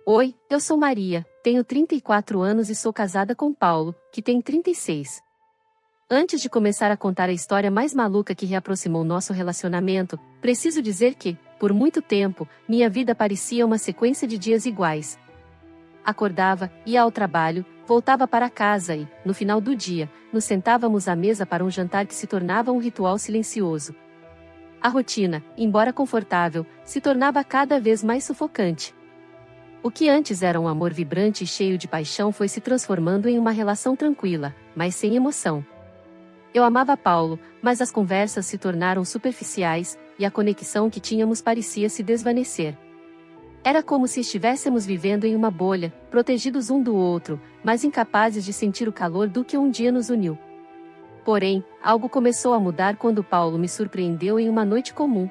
Oi, eu sou Maria, tenho 34 anos e sou casada com Paulo, que tem 36. Antes de começar a contar a história mais maluca que reaproximou nosso relacionamento, preciso dizer que, por muito tempo, minha vida parecia uma sequência de dias iguais. Acordava, ia ao trabalho, voltava para casa e, no final do dia, nos sentávamos à mesa para um jantar que se tornava um ritual silencioso. A rotina, embora confortável, se tornava cada vez mais sufocante. O que antes era um amor vibrante e cheio de paixão foi se transformando em uma relação tranquila, mas sem emoção. Eu amava Paulo, mas as conversas se tornaram superficiais, e a conexão que tínhamos parecia se desvanecer. Era como se estivéssemos vivendo em uma bolha, protegidos um do outro, mas incapazes de sentir o calor do que um dia nos uniu. Porém, algo começou a mudar quando Paulo me surpreendeu em uma noite comum.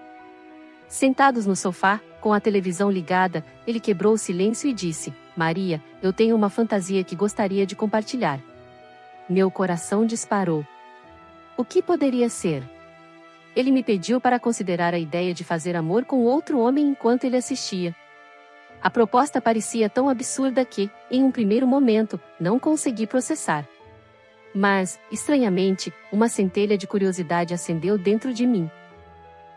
Sentados no sofá, com a televisão ligada, ele quebrou o silêncio e disse: Maria, eu tenho uma fantasia que gostaria de compartilhar. Meu coração disparou. O que poderia ser? Ele me pediu para considerar a ideia de fazer amor com outro homem enquanto ele assistia. A proposta parecia tão absurda que, em um primeiro momento, não consegui processar. Mas, estranhamente, uma centelha de curiosidade acendeu dentro de mim.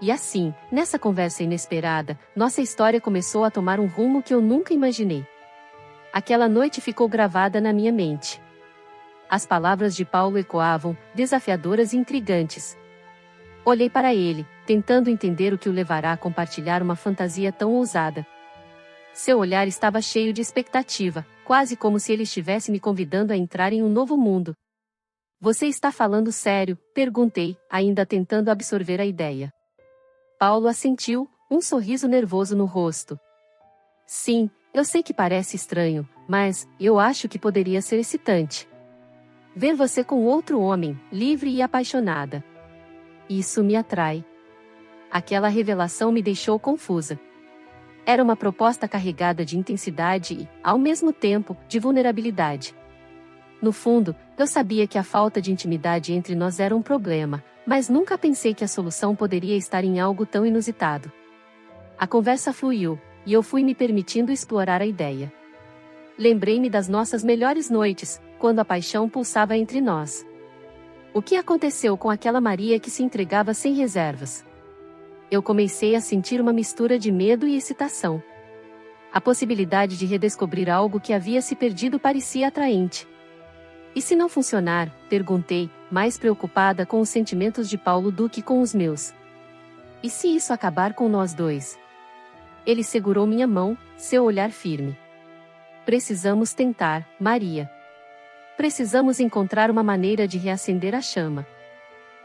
E assim, nessa conversa inesperada, nossa história começou a tomar um rumo que eu nunca imaginei. Aquela noite ficou gravada na minha mente. As palavras de Paulo ecoavam, desafiadoras e intrigantes. Olhei para ele, tentando entender o que o levará a compartilhar uma fantasia tão ousada. Seu olhar estava cheio de expectativa, quase como se ele estivesse me convidando a entrar em um novo mundo. Você está falando sério? Perguntei, ainda tentando absorver a ideia. Paulo assentiu, um sorriso nervoso no rosto. Sim, eu sei que parece estranho, mas eu acho que poderia ser excitante. Ver você com outro homem, livre e apaixonada. Isso me atrai. Aquela revelação me deixou confusa. Era uma proposta carregada de intensidade e, ao mesmo tempo, de vulnerabilidade. No fundo, eu sabia que a falta de intimidade entre nós era um problema, mas nunca pensei que a solução poderia estar em algo tão inusitado. A conversa fluiu, e eu fui me permitindo explorar a ideia. Lembrei-me das nossas melhores noites, quando a paixão pulsava entre nós. O que aconteceu com aquela Maria que se entregava sem reservas? Eu comecei a sentir uma mistura de medo e excitação. A possibilidade de redescobrir algo que havia se perdido parecia atraente. E se não funcionar? Perguntei, mais preocupada com os sentimentos de Paulo do que com os meus. E se isso acabar com nós dois? Ele segurou minha mão, seu olhar firme. Precisamos tentar, Maria. Precisamos encontrar uma maneira de reacender a chama.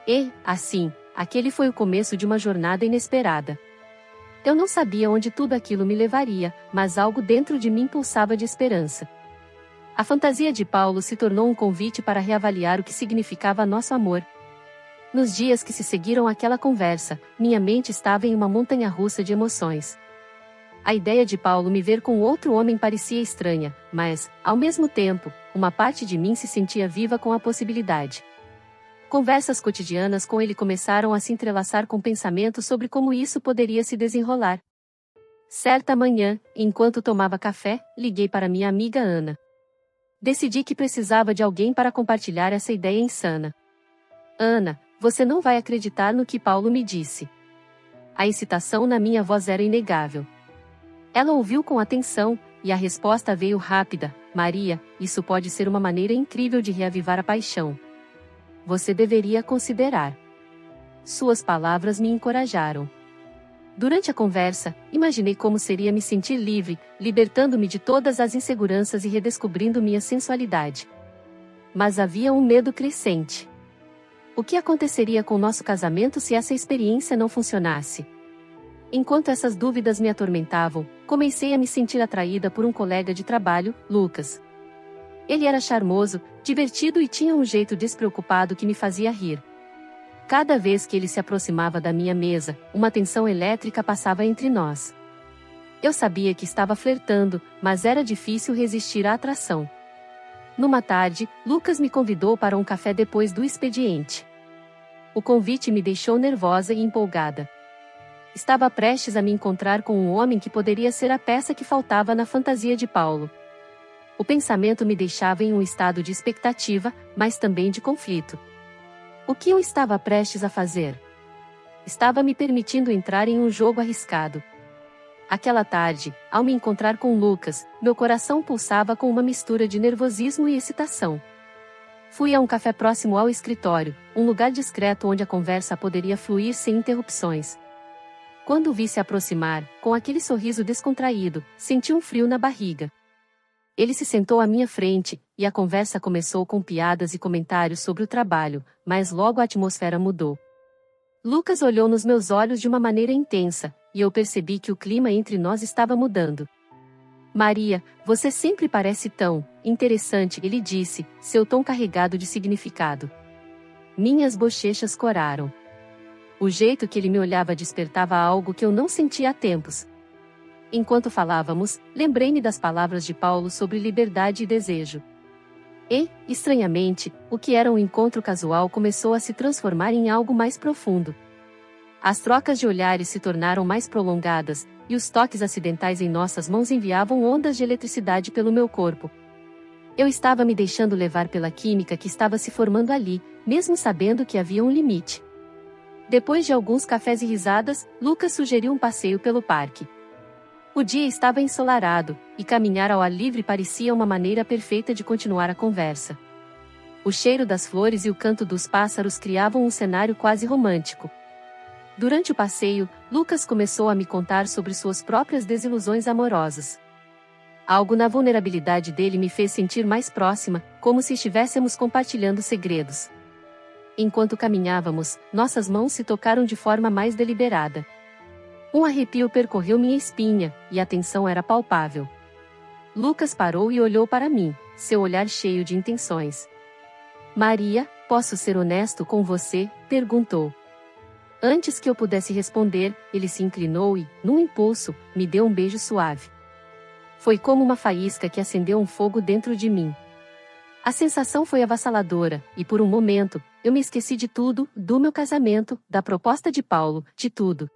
E, assim, aquele foi o começo de uma jornada inesperada. Eu não sabia onde tudo aquilo me levaria, mas algo dentro de mim pulsava de esperança. A fantasia de Paulo se tornou um convite para reavaliar o que significava nosso amor. Nos dias que se seguiram àquela conversa, minha mente estava em uma montanha-russa de emoções. A ideia de Paulo me ver com outro homem parecia estranha, mas, ao mesmo tempo, uma parte de mim se sentia viva com a possibilidade. Conversas cotidianas com ele começaram a se entrelaçar com pensamentos sobre como isso poderia se desenrolar. Certa manhã, enquanto tomava café, liguei para minha amiga Ana. Decidi que precisava de alguém para compartilhar essa ideia insana. Ana, você não vai acreditar no que Paulo me disse. A excitação na minha voz era inegável. Ela ouviu com atenção, e a resposta veio rápida: Maria, isso pode ser uma maneira incrível de reavivar a paixão. Você deveria considerar. Suas palavras me encorajaram. Durante a conversa, imaginei como seria me sentir livre, libertando-me de todas as inseguranças e redescobrindo minha sensualidade. Mas havia um medo crescente. O que aconteceria com nosso casamento se essa experiência não funcionasse? Enquanto essas dúvidas me atormentavam, comecei a me sentir atraída por um colega de trabalho, Lucas. Ele era charmoso, divertido e tinha um jeito despreocupado que me fazia rir. Cada vez que ele se aproximava da minha mesa, uma tensão elétrica passava entre nós. Eu sabia que estava flertando, mas era difícil resistir à atração. Numa tarde, Lucas me convidou para um café depois do expediente. O convite me deixou nervosa e empolgada. Estava prestes a me encontrar com um homem que poderia ser a peça que faltava na fantasia de Paulo. O pensamento me deixava em um estado de expectativa, mas também de conflito. O que eu estava prestes a fazer? Estava me permitindo entrar em um jogo arriscado. Aquela tarde, ao me encontrar com Lucas, meu coração pulsava com uma mistura de nervosismo e excitação. Fui a um café próximo ao escritório, um lugar discreto onde a conversa poderia fluir sem interrupções. Quando o vi se aproximar, com aquele sorriso descontraído, senti um frio na barriga. Ele se sentou à minha frente, e a conversa começou com piadas e comentários sobre o trabalho, mas logo a atmosfera mudou. Lucas olhou nos meus olhos de uma maneira intensa, e eu percebi que o clima entre nós estava mudando. Maria, você sempre parece tão interessante, ele disse, seu tom carregado de significado. Minhas bochechas coraram. O jeito que ele me olhava despertava algo que eu não sentia há tempos. Enquanto falávamos, lembrei-me das palavras de Paulo sobre liberdade e desejo. E, estranhamente, o que era um encontro casual começou a se transformar em algo mais profundo. As trocas de olhares se tornaram mais prolongadas, e os toques acidentais em nossas mãos enviavam ondas de eletricidade pelo meu corpo. Eu estava me deixando levar pela química que estava se formando ali, mesmo sabendo que havia um limite. Depois de alguns cafés e risadas, Lucas sugeriu um passeio pelo parque. O dia estava ensolarado, e caminhar ao ar livre parecia uma maneira perfeita de continuar a conversa. O cheiro das flores e o canto dos pássaros criavam um cenário quase romântico. Durante o passeio, Lucas começou a me contar sobre suas próprias desilusões amorosas. Algo na vulnerabilidade dele me fez sentir mais próxima, como se estivéssemos compartilhando segredos. Enquanto caminhávamos, nossas mãos se tocaram de forma mais deliberada. Um arrepio percorreu minha espinha, e a tensão era palpável. Lucas parou e olhou para mim, seu olhar cheio de intenções. Maria, posso ser honesto com você? Perguntou. Antes que eu pudesse responder, ele se inclinou e, num impulso, me deu um beijo suave. Foi como uma faísca que acendeu um fogo dentro de mim. A sensação foi avassaladora, e por um momento, eu me esqueci de tudo, do meu casamento, da proposta de Paulo, de tudo.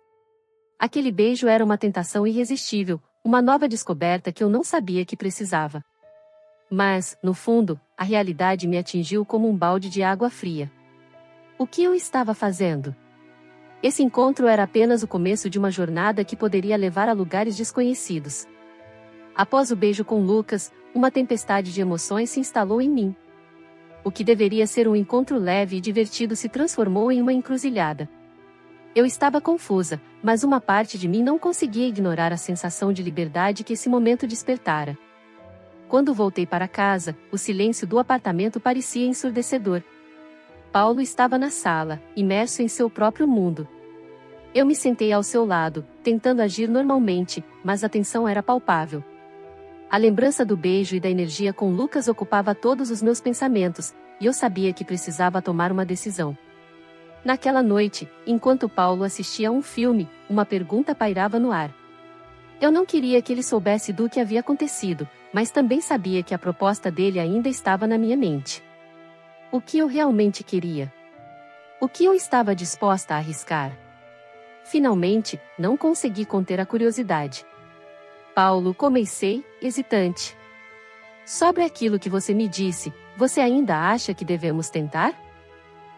Aquele beijo era uma tentação irresistível, uma nova descoberta que eu não sabia que precisava. Mas, no fundo, a realidade me atingiu como um balde de água fria. O que eu estava fazendo? Esse encontro era apenas o começo de uma jornada que poderia levar a lugares desconhecidos. Após o beijo com Lucas, uma tempestade de emoções se instalou em mim. O que deveria ser um encontro leve e divertido se transformou em uma encruzilhada. Eu estava confusa, mas uma parte de mim não conseguia ignorar a sensação de liberdade que esse momento despertara. Quando voltei para casa, o silêncio do apartamento parecia ensurdecedor. Paulo estava na sala, imerso em seu próprio mundo. Eu me sentei ao seu lado, tentando agir normalmente, mas a tensão era palpável. A lembrança do beijo e da energia com Lucas ocupava todos os meus pensamentos, e eu sabia que precisava tomar uma decisão. Naquela noite, enquanto Paulo assistia a um filme, uma pergunta pairava no ar. Eu não queria que ele soubesse do que havia acontecido, mas também sabia que a proposta dele ainda estava na minha mente. O que eu realmente queria? O que eu estava disposta a arriscar? Finalmente, não consegui conter a curiosidade. Paulo, comecei, hesitante. Sobre aquilo que você me disse, você ainda acha que devemos tentar?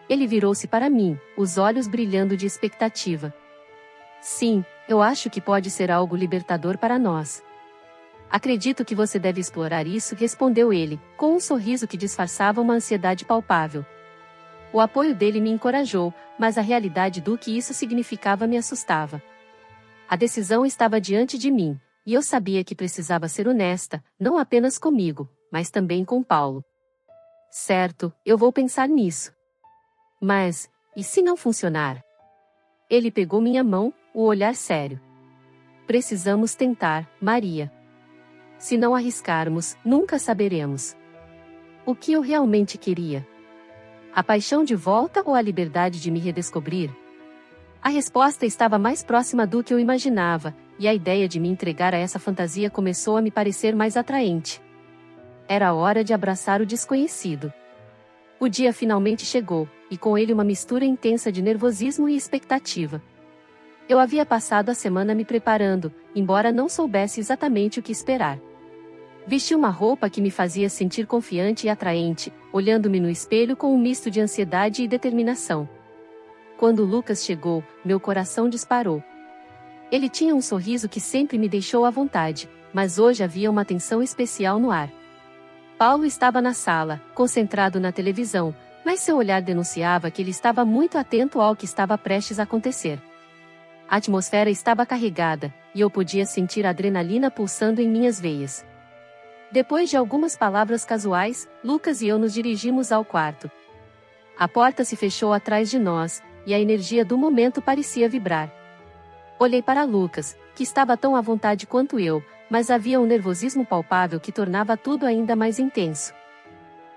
Ele virou-se para mim, os olhos brilhando de expectativa. Sim, eu acho que pode ser algo libertador para nós. Acredito que você deve explorar isso, respondeu ele, com um sorriso que disfarçava uma ansiedade palpável. O apoio dele me encorajou, mas a realidade do que isso significava me assustava. A decisão estava diante de mim, e eu sabia que precisava ser honesta, não apenas comigo, mas também com Paulo. Certo, eu vou pensar nisso. Mas, e se não funcionar? Ele pegou minha mão, o olhar sério. Precisamos tentar, Maria. Se não arriscarmos, nunca saberemos. O que eu realmente queria? A paixão de volta ou a liberdade de me redescobrir? A resposta estava mais próxima do que eu imaginava, e a ideia de me entregar a essa fantasia começou a me parecer mais atraente. Era hora de abraçar o desconhecido. O dia finalmente chegou, e com ele uma mistura intensa de nervosismo e expectativa. Eu havia passado a semana me preparando, embora não soubesse exatamente o que esperar. Vesti uma roupa que me fazia sentir confiante e atraente, olhando-me no espelho com um misto de ansiedade e determinação. Quando Lucas chegou, meu coração disparou. Ele tinha um sorriso que sempre me deixou à vontade, mas hoje havia uma tensão especial no ar. Paulo estava na sala, concentrado na televisão, mas seu olhar denunciava que ele estava muito atento ao que estava prestes a acontecer. A atmosfera estava carregada, e eu podia sentir a adrenalina pulsando em minhas veias. Depois de algumas palavras casuais, Lucas e eu nos dirigimos ao quarto. A porta se fechou atrás de nós, e a energia do momento parecia vibrar. Olhei para Lucas, que estava tão à vontade quanto eu, mas havia um nervosismo palpável que tornava tudo ainda mais intenso.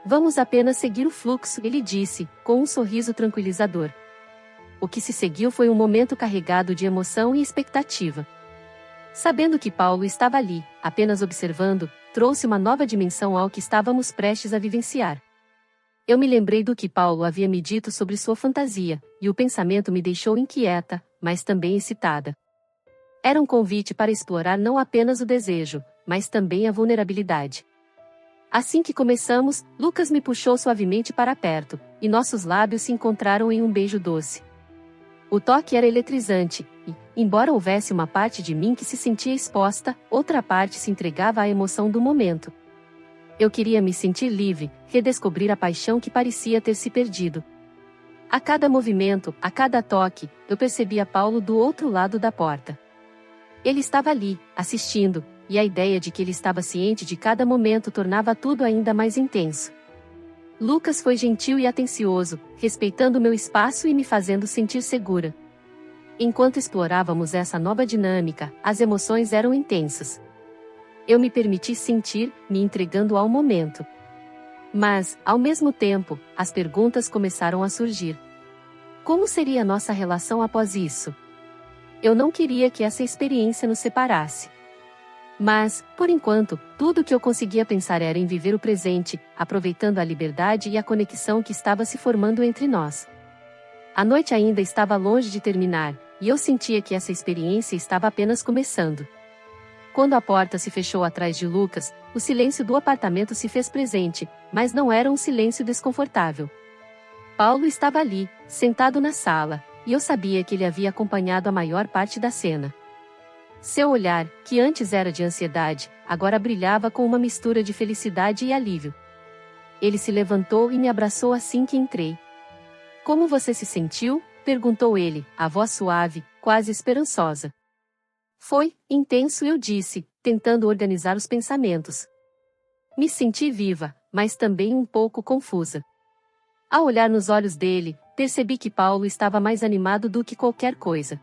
Vamos apenas seguir o fluxo, ele disse, com um sorriso tranquilizador. O que se seguiu foi um momento carregado de emoção e expectativa. Sabendo que Paulo estava ali, apenas observando, trouxe uma nova dimensão ao que estávamos prestes a vivenciar. Eu me lembrei do que Paulo havia me dito sobre sua fantasia, e o pensamento me deixou inquieta, mas também excitada. Era um convite para explorar não apenas o desejo, mas também a vulnerabilidade. Assim que começamos, Lucas me puxou suavemente para perto, e nossos lábios se encontraram em um beijo doce. O toque era eletrizante, e, embora houvesse uma parte de mim que se sentia exposta, outra parte se entregava à emoção do momento. Eu queria me sentir livre, redescobrir a paixão que parecia ter se perdido. A cada movimento, a cada toque, eu percebia Paulo do outro lado da porta. Ele estava ali, assistindo, e a ideia de que ele estava ciente de cada momento tornava tudo ainda mais intenso. Lucas foi gentil e atencioso, respeitando meu espaço e me fazendo sentir segura. Enquanto explorávamos essa nova dinâmica, as emoções eram intensas. Eu me permiti sentir, me entregando ao momento. Mas, ao mesmo tempo, as perguntas começaram a surgir. Como seria nossa relação após isso? Eu não queria que essa experiência nos separasse. Mas, por enquanto, tudo que eu conseguia pensar era em viver o presente, aproveitando a liberdade e a conexão que estava se formando entre nós. A noite ainda estava longe de terminar, e eu sentia que essa experiência estava apenas começando. Quando a porta se fechou atrás de Lucas, o silêncio do apartamento se fez presente, mas não era um silêncio desconfortável. Paulo estava ali, sentado na sala, e eu sabia que ele havia acompanhado a maior parte da cena. Seu olhar, que antes era de ansiedade, agora brilhava com uma mistura de felicidade e alívio. Ele se levantou e me abraçou assim que entrei. Como você se sentiu? Perguntou ele, a voz suave, quase esperançosa. Foi intenso, eu disse, tentando organizar os pensamentos. Me senti viva, mas também um pouco confusa. Ao olhar nos olhos dele, percebi que Paulo estava mais animado do que qualquer coisa.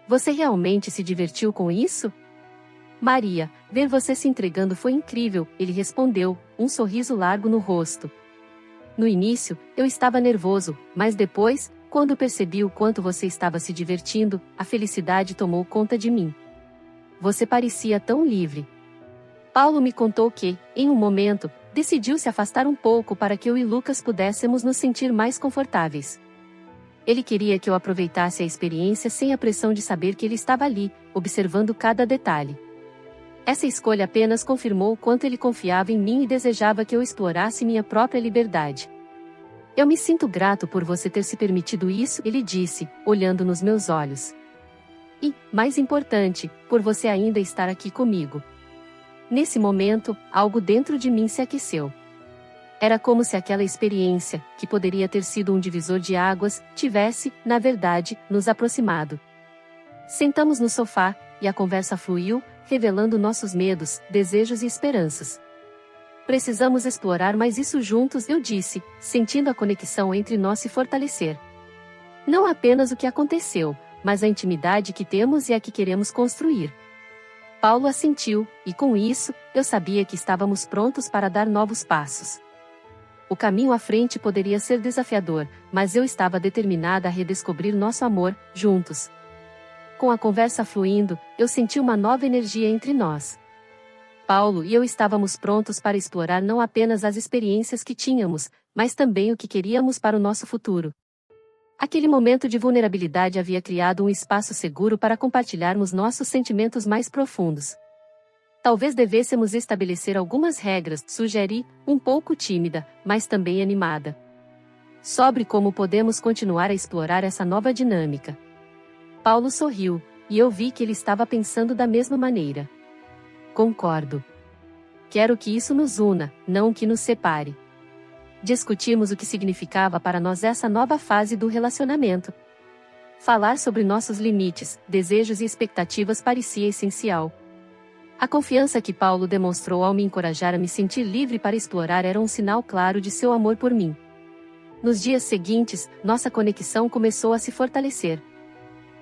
Você realmente se divertiu com isso? Maria, ver você se entregando foi incrível, ele respondeu, um sorriso largo no rosto. No início, eu estava nervoso, mas depois, quando percebi o quanto você estava se divertindo, a felicidade tomou conta de mim. Você parecia tão livre. Paulo me contou que, em um momento, decidiu se afastar um pouco para que eu e Lucas pudéssemos nos sentir mais confortáveis. Ele queria que eu aproveitasse a experiência sem a pressão de saber que ele estava ali, observando cada detalhe. Essa escolha apenas confirmou o quanto ele confiava em mim e desejava que eu explorasse minha própria liberdade. Eu me sinto grato por você ter se permitido isso, ele disse, olhando nos meus olhos. E, mais importante, por você ainda estar aqui comigo. Nesse momento, algo dentro de mim se aqueceu. Era como se aquela experiência, que poderia ter sido um divisor de águas, tivesse, na verdade, nos aproximado. Sentamos no sofá, e a conversa fluiu, revelando nossos medos, desejos e esperanças. Precisamos explorar mais isso juntos, eu disse, sentindo a conexão entre nós se fortalecer. Não apenas o que aconteceu, mas a intimidade que temos e a que queremos construir. Paulo assentiu, e com isso, eu sabia que estávamos prontos para dar novos passos. O caminho à frente poderia ser desafiador, mas eu estava determinada a redescobrir nosso amor, juntos. Com a conversa fluindo, eu senti uma nova energia entre nós. Paulo e eu estávamos prontos para explorar não apenas as experiências que tínhamos, mas também o que queríamos para o nosso futuro. Aquele momento de vulnerabilidade havia criado um espaço seguro para compartilharmos nossos sentimentos mais profundos. Talvez devêssemos estabelecer algumas regras, sugeri, um pouco tímida, mas também animada. Sobre como podemos continuar a explorar essa nova dinâmica. Paulo sorriu, e eu vi que ele estava pensando da mesma maneira. Concordo. Quero que isso nos una, não que nos separe. Discutimos o que significava para nós essa nova fase do relacionamento. Falar sobre nossos limites, desejos e expectativas parecia essencial. A confiança que Paulo demonstrou ao me encorajar a me sentir livre para explorar era um sinal claro de seu amor por mim. Nos dias seguintes, nossa conexão começou a se fortalecer.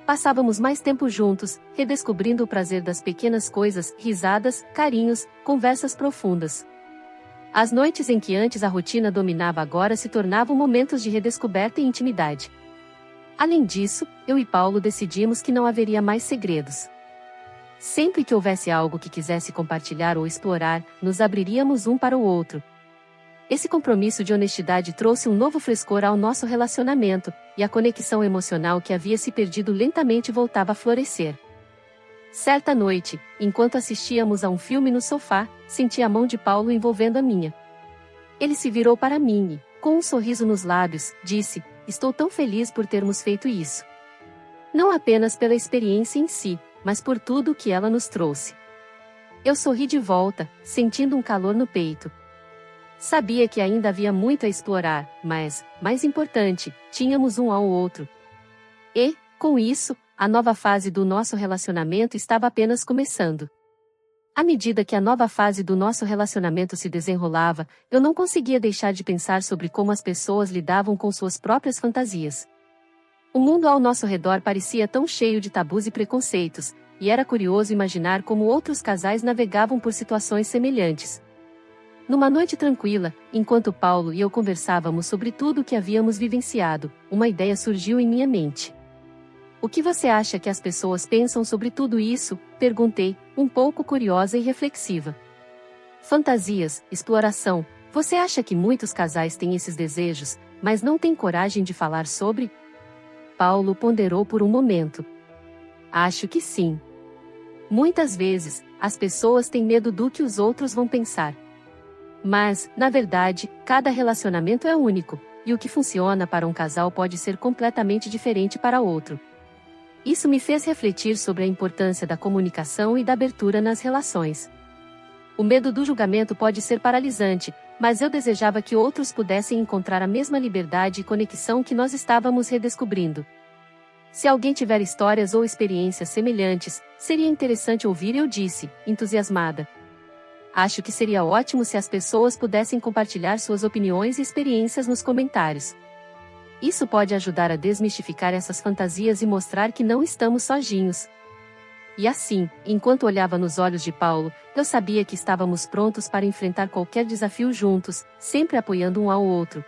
Passávamos mais tempo juntos, redescobrindo o prazer das pequenas coisas, risadas, carinhos, conversas profundas. As noites em que antes a rotina dominava agora se tornavam momentos de redescoberta e intimidade. Além disso, eu e Paulo decidimos que não haveria mais segredos. Sempre que houvesse algo que quisesse compartilhar ou explorar, nos abriríamos um para o outro. Esse compromisso de honestidade trouxe um novo frescor ao nosso relacionamento, e a conexão emocional que havia se perdido lentamente voltava a florescer. Certa noite, enquanto assistíamos a um filme no sofá, senti a mão de Paulo envolvendo a minha. Ele se virou para mim e, com um sorriso nos lábios, disse: "Estou tão feliz por termos feito isso. Não apenas pela experiência em si, mas por tudo o que ela nos trouxe." Eu sorri de volta, sentindo um calor no peito. Sabia que ainda havia muito a explorar, mas, mais importante, tínhamos um ao outro. E, com isso, a nova fase do nosso relacionamento estava apenas começando. À medida que a nova fase do nosso relacionamento se desenrolava, eu não conseguia deixar de pensar sobre como as pessoas lidavam com suas próprias fantasias. O mundo ao nosso redor parecia tão cheio de tabus e preconceitos, e era curioso imaginar como outros casais navegavam por situações semelhantes. Numa noite tranquila, enquanto Paulo e eu conversávamos sobre tudo o que havíamos vivenciado, uma ideia surgiu em minha mente. "O que você acha que as pessoas pensam sobre tudo isso?" perguntei, um pouco curiosa e reflexiva. "Fantasias, exploração, você acha que muitos casais têm esses desejos, mas não têm coragem de falar sobre?" Paulo ponderou por um momento. "Acho que sim. Muitas vezes, as pessoas têm medo do que os outros vão pensar. Mas, na verdade, cada relacionamento é único, e o que funciona para um casal pode ser completamente diferente para outro." Isso me fez refletir sobre a importância da comunicação e da abertura nas relações. O medo do julgamento pode ser paralisante, mas eu desejava que outros pudessem encontrar a mesma liberdade e conexão que nós estávamos redescobrindo. "Se alguém tiver histórias ou experiências semelhantes, seria interessante ouvir", eu disse, entusiasmada. "Acho que seria ótimo se as pessoas pudessem compartilhar suas opiniões e experiências nos comentários. Isso pode ajudar a desmistificar essas fantasias e mostrar que não estamos sozinhos." E assim, enquanto olhava nos olhos de Paulo, eu sabia que estávamos prontos para enfrentar qualquer desafio juntos, sempre apoiando um ao outro.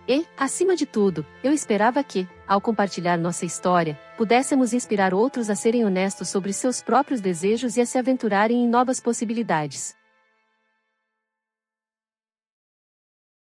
E, acima de tudo, eu esperava que, ao compartilhar nossa história, pudéssemos inspirar outros a serem honestos sobre seus próprios desejos e a se aventurarem em novas possibilidades.